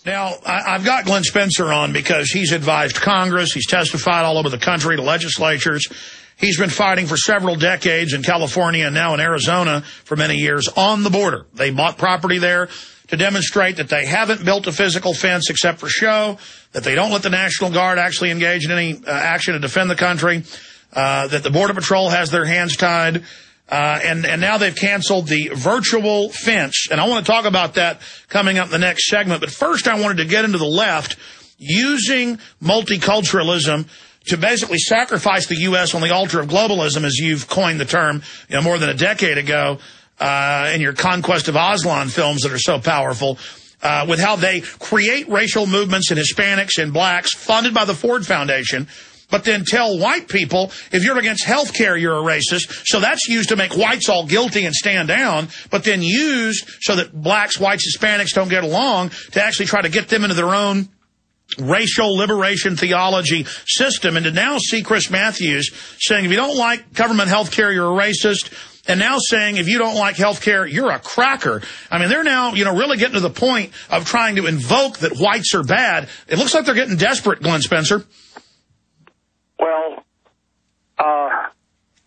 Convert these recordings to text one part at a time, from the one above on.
Now, I've got Glenn Spencer on because he's advised Congress. He's testified all over the country to legislatures. He's been fighting for several decades in California and now in Arizona for many years on the border. They bought property there to demonstrate that they haven't built a physical fence except for show, that they don't let the National Guard actually engage in any action to defend the country, that the Border Patrol has their hands tied. And now they've canceled the virtual fence. And I want to talk about that coming up in the next segment. But first, I wanted to get into the left using multiculturalism to basically sacrifice the U.S. on the altar of globalism, as you've coined the term, more than a decade ago, in your Conquest of Aslan films that are so powerful, with how they create racial movements in Hispanics and blacks funded by the Ford Foundation, but then tell white people, if you're against health care, you're a racist. So that's used to make whites all guilty and stand down, but then used so that blacks, whites, Hispanics don't get along to actually try to get them into their own racial liberation theology system. And to now see Chris Matthews saying, if you don't like government health care, you're a racist. And now saying, if you don't like health care, you're a cracker. I mean, they're now, really getting to the point of trying to invoke that whites are bad. It looks like they're getting desperate, Glenn Spencer. Well,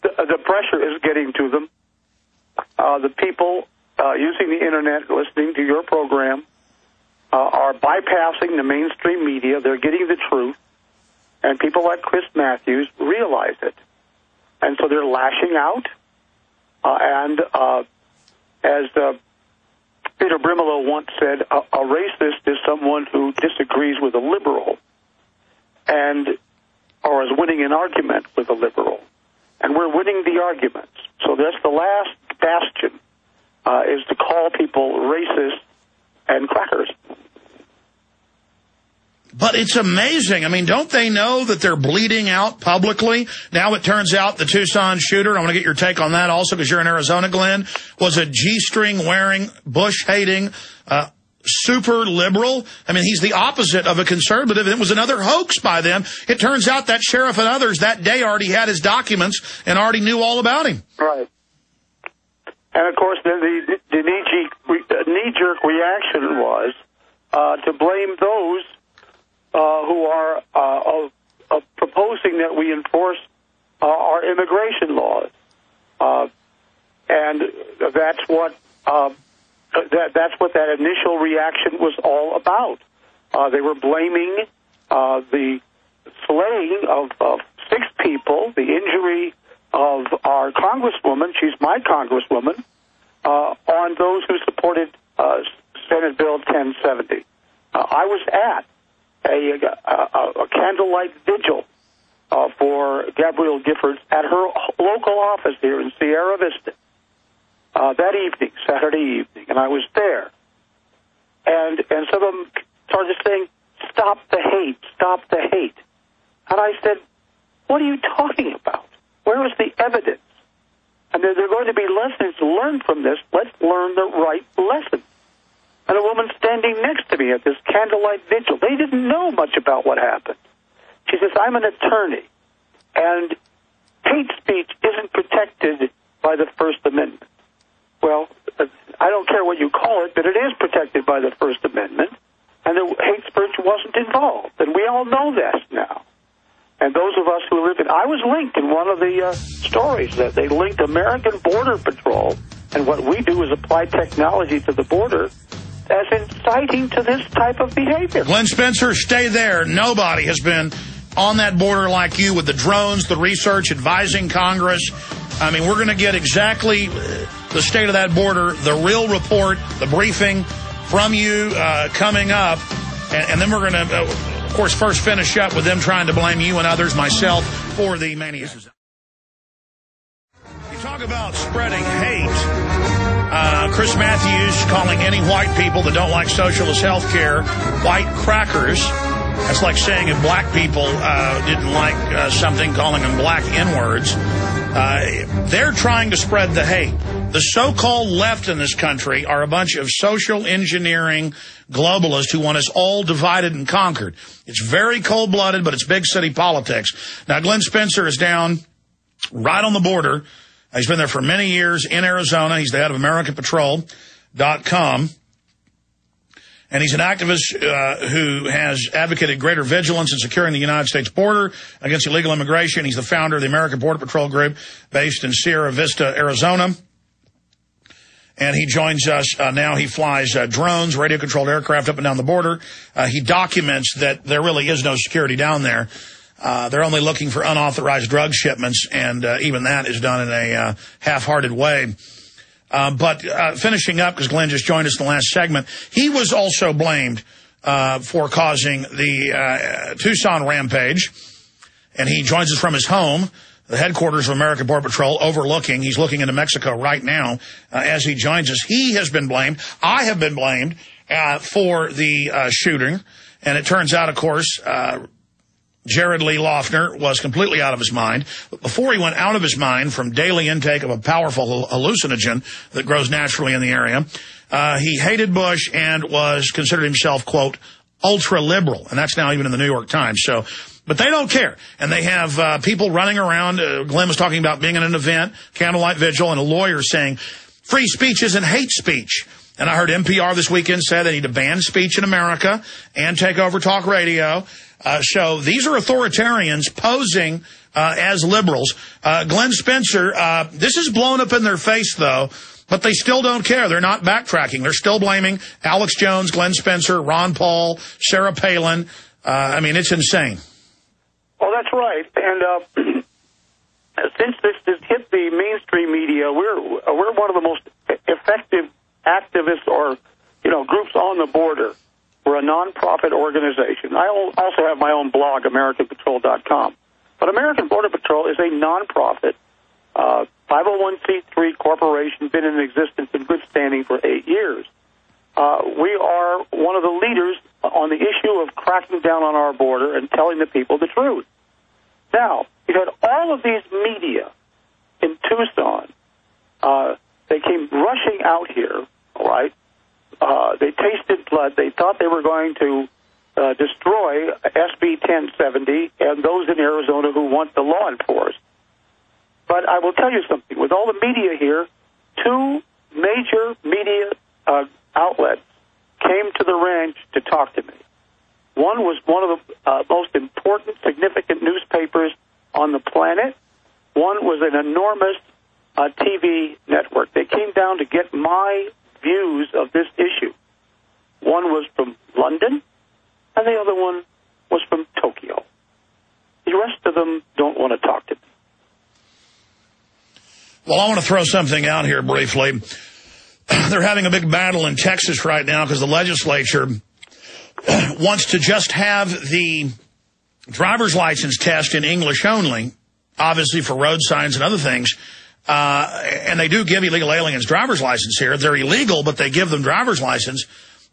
the pressure is getting to them. The people using the Internet, listening to your program, are bypassing the mainstream media. They're getting the truth. And people like Chris Matthews realize it. And so they're lashing out. As Peter Brimelow once said, a racist is someone who disagrees with a liberal or is winning an argument with a liberal. And we're winning the arguments. So that's the last bastion, is to call people racist and crackers. But it's amazing. I mean, don't they know that they're bleeding out publicly? Now it turns out the Tucson shooter, I want to get your take on that also because you're in Arizona, Glenn, was a G-string wearing, Bush-hating, super liberal. I mean, he's the opposite of a conservative. It was another hoax by them. It turns out that sheriff and others that day already had his documents and already knew all about him. Right. And, of course, the knee-jerk reaction was to blame those who are proposing that we enforce our immigration laws. And that's what that initial reaction was all about. They were blaming the slaying of 6 people, the injury of our congresswoman, she's my congresswoman, on those who supported Senate Bill 1070. I was at a candlelight vigil for Gabrielle Giffords at her local office here in Sierra Vista that evening, Saturday evening, and I was there. And some of them started saying, "Stop the hate, stop the hate." And I said, "What are you talking about? Where is the evidence?" And there are going to be lessons to learn from this. Let's learn the right lesson. And a woman standing next to me at this candlelight vigil, they didn't know much about what happened. She says, "I'm an attorney, and hate speech isn't protected by the First Amendment." Well, I don't care what you call it, but it is protected by the First Amendment, and the hate speech wasn't involved. And we all know that now. And those of us who live in... I was linked in one of the stories that they linked American Border Patrol, and what we do is apply technology to the border, as inciting to this type of behavior. Glenn Spencer, stay there. Nobody has been on that border like you with the drones, the research, advising Congress. I mean, we're going to get exactly the state of that border, the real report, the briefing from you coming up. And then we're going to, of course, first finish up with them trying to blame you and others, myself, for the mania. You talk about spreading hate. Chris Matthews calling any white people that don't like socialist health care white crackers. That's like saying if black people didn't like something, calling them black N-words. They're trying to spread the hate. The so-called left in this country are a bunch of social engineering globalists who want us all divided and conquered. It's very cold-blooded, but it's big city politics. Now, Glenn Spencer is down right on the border. He's been there for many years in Arizona. He's the head of AmericanPatrol.com. And he's an activist who has advocated greater vigilance in securing the United States border against illegal immigration. He's the founder of the American Border Patrol Group based in Sierra Vista, Arizona. And he joins us now. He flies drones, radio-controlled aircraft up and down the border. He documents that there really is no security down there. They're only looking for unauthorized drug shipments, and even that is done in a half-hearted way. But finishing up, because Glenn just joined us in the last segment, he was also blamed for causing the Tucson rampage, and he joins us from his home, the headquarters of American Border Patrol, overlooking. He's looking into Mexico right now as he joins us. He has been blamed. I have been blamed for the shooting, and it turns out, of course, Jared Lee Loughner was completely out of his mind. But before he went out of his mind from daily intake of a powerful hallucinogen that grows naturally in the area, he hated Bush and was considered himself, quote, ultra-liberal. And that's now even in the New York Times. So, but they don't care. And they have people running around. Glenn was talking about being at an event, candlelight vigil, and a lawyer saying free speech isn't hate speech. And I heard NPR this weekend say they need to ban speech in America and take over talk radio. So these are authoritarians posing as liberals. Glenn Spencer, this is blown up in their face, though, but they still don't care. They're not backtracking. They're still blaming Alex Jones, Glenn Spencer, Ron Paul, Sarah Palin. I mean, it's insane. Well, that's right. And since this hit the mainstream media, we're one of the most effective activists or, groups on the border. We're a non-profit organization. I also have my own blog, AmericanPatrol.com. But American Border Patrol is a non-profit, 501c3 corporation, been in existence in good standing for 8 years. We are one of the leaders on the issue of cracking down on our border and telling the people the truth. Now, you've had all of these media in Tucson. They came rushing out here, all right? They tasted blood. They thought they were going to destroy SB 1070 and those in Arizona who want the law enforced. But I will tell you something. With all the media here, two major media outlets came to the ranch to talk to me. One was one of the most important, significant newspapers on the planet. One was an enormous TV network. They came down to get my views of this issue. One was from London, and the other one was from Tokyo. The rest of them don't want to talk to me. Well, I want to throw something out here briefly. They're having a big battle in Texas right now because the legislature wants to just have the driver's license test in English only, obviously for road signs and other things. And they do give illegal aliens driver's license here. They're illegal, but they give them driver's license.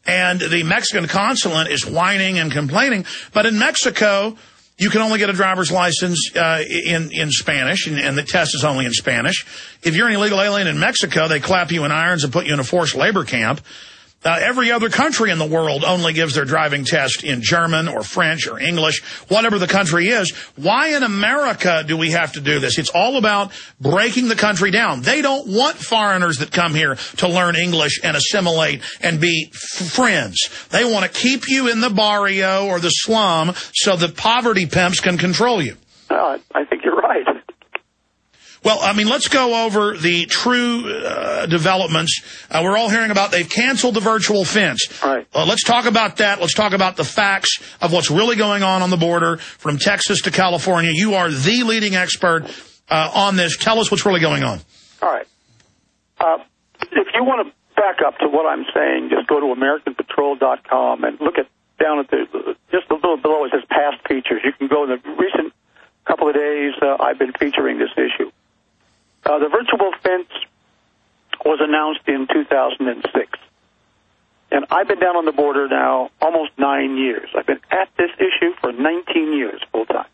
And the Mexican consulate is whining and complaining. But in Mexico, you can only get a driver's license in Spanish, and the test is only in Spanish. If you're an illegal alien in Mexico, they clap you in irons and put you in a forced labor camp. Every other country in the world only gives their driving test in German or French or English, whatever the country is. Why in America do we have to do this? It's all about breaking the country down. They don't want foreigners that come here to learn English and assimilate and be friends. They want to keep you in the barrio or the slum so the poverty pimps can control you. I think you're right. Well, I mean, let's go over the true developments. We're all hearing about they've canceled the virtual fence. All right. Let's talk about that. Let's talk about the facts of what's really going on the border from Texas to California. You are the leading expert on this. Tell us what's really going on. All right. If you want to back up to what I'm saying, just go to AmericanPatrol.com and look down at just a little below it says past features. You can go in the recent couple of days. I've been featuring this issue. The virtual fence was announced in 2006. And I've been down on the border now almost 9 years. I've been at this issue for 19 years full time.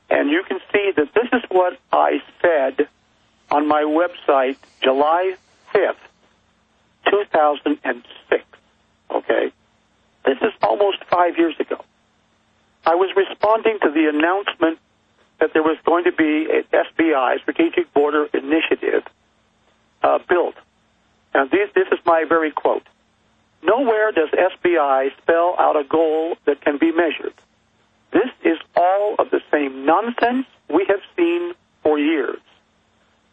And you can see that this is what I said on my website July 5th, 2006. Okay? This is almost 5 years ago. I was responding to the announcement that there was going to be an SBI, Strategic Border Initiative, built. And this is my very quote. Nowhere nowhere does SBI spell out a goal that can be measured. This is all of the same nonsense we have seen for years.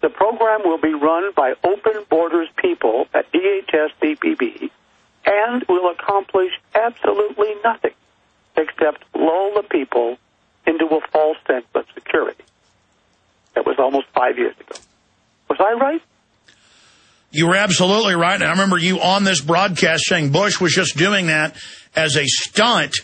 The program will be run by open borders people at DHS-CPB and will accomplish absolutely nothing except lull the people into a false sense of security. That was almost 5 years ago. Was I right? You were absolutely right. And I remember you on this broadcast saying Bush was just doing that as a stunt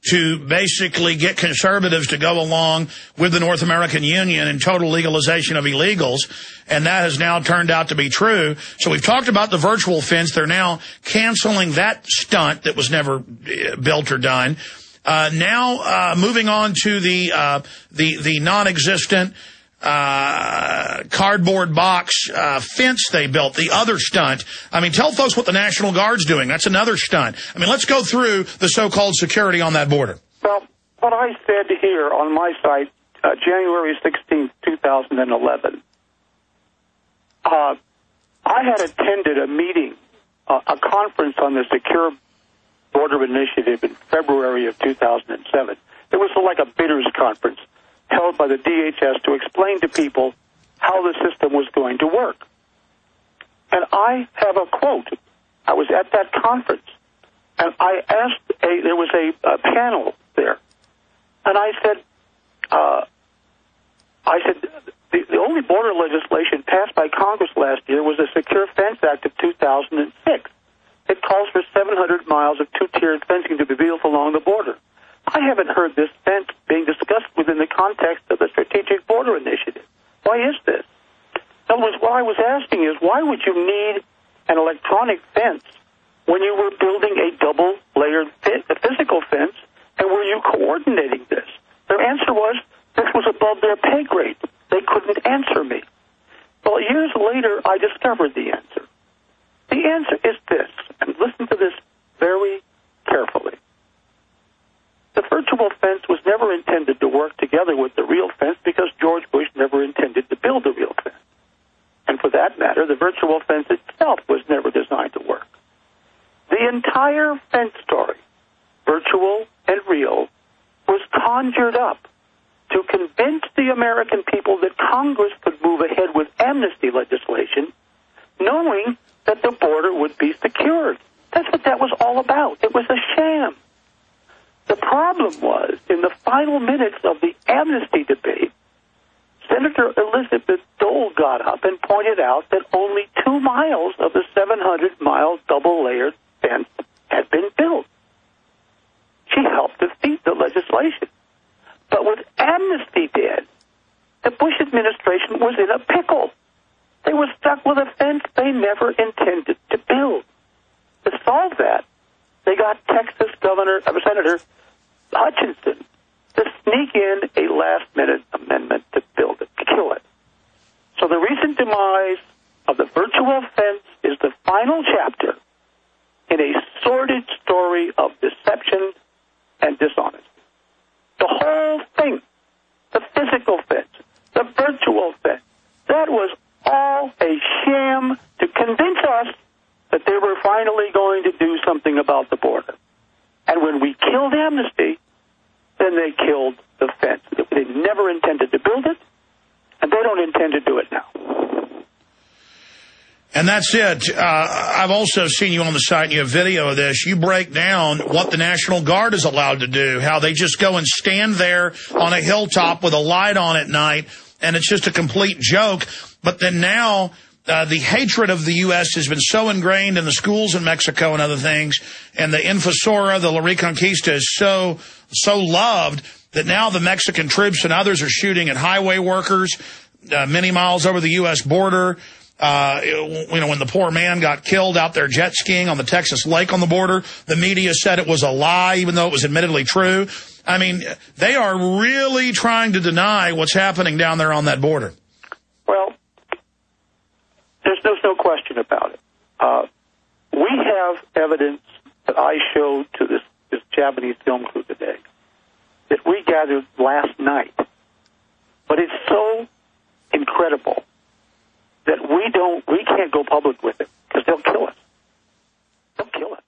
to basically get conservatives to go along with the North American Union and total legalization of illegals. And that has now turned out to be true. So we've talked about the virtual fence. They're now canceling that stunt that was never built or done. Now moving on to the non-existent cardboard box fence they built, the other stunt. I mean, tell folks what the National Guard's doing. That's another stunt. I mean, let's go through the so-called security on that border. Well, what I said here on my site, January 16th, 2011, I had attended a meeting, a conference on the Secure Border Initiative in February of 2007. It was like a bidders conference held by the DHS to explain to people how the system was going to work. And I have a quote. I was at that conference, and I asked, there was a panel there, and I said, the only border legislation passed by Congress last year was the Secure Fence Act of 2006. It calls for 700 miles of two-tiered fencing to be built along the border. I haven't heard this fence being discussed within the context of the Strategic Border Initiative. Why is this? In other words, what I was asking is, why would you need an electronic fence when you were building a double-layered physical fence, and were you coordinating this? Their answer was, this was above their pay grade. They couldn't answer me. Well, years later, I discovered the answer. The answer is this, and listen to this very carefully. The virtual fence was never intended to work together with the real fence because George Bush never intended to build the real fence. And for that matter, the virtual fence itself was never designed to work. The entire fence story, virtual and real, was conjured up to convince the American people that Congress could move ahead with amnesty legislation, knowing that the border would be secured. That's what that was all about. It was a sham. The problem was, in the final minutes of the amnesty debate, Senator Elizabeth Dole got up and pointed out that only 2 miles of the 700-mile double-layered fence had been built. She helped defeat the legislation. But what amnesty did, the Bush administration was in a pickle. They were stuck with a fence they never intended to build. To solve that, they got Texas Senator Hutchinson to sneak in a last-minute amendment to build it, to kill it. So the recent demise of the virtual fence is the final chapter in a sordid story of deception and dishonesty. The whole thing, the physical fence, the virtual fence, that was all a sham to convince us that they were finally going to do something about the border. And when we killed amnesty, then they killed the fence. They never intended to build it, and they don't intend to do it now. And that's it. I've also seen you on the site, and you have video of this. You break down what the National Guard is allowed to do, how they just go and stand there on a hilltop with a light on at night, and it's just a complete joke. But then now the hatred of the U.S. has been so ingrained in the schools in Mexico and other things, and the Infosora, the La Reconquista, is so loved that now the Mexican troops and others are shooting at highway workers many miles over the U.S. border. When the poor man got killed out there jet skiing on the Texas lake on the border, the media said it was a lie, even though it was admittedly true. I mean, they are really trying to deny what's happening down there on that border. Well, there's no question about it. We have evidence that I showed to this Japanese film crew today that we gathered last night. But it's so incredible that we can't go public with it because they'll kill us. They'll kill us.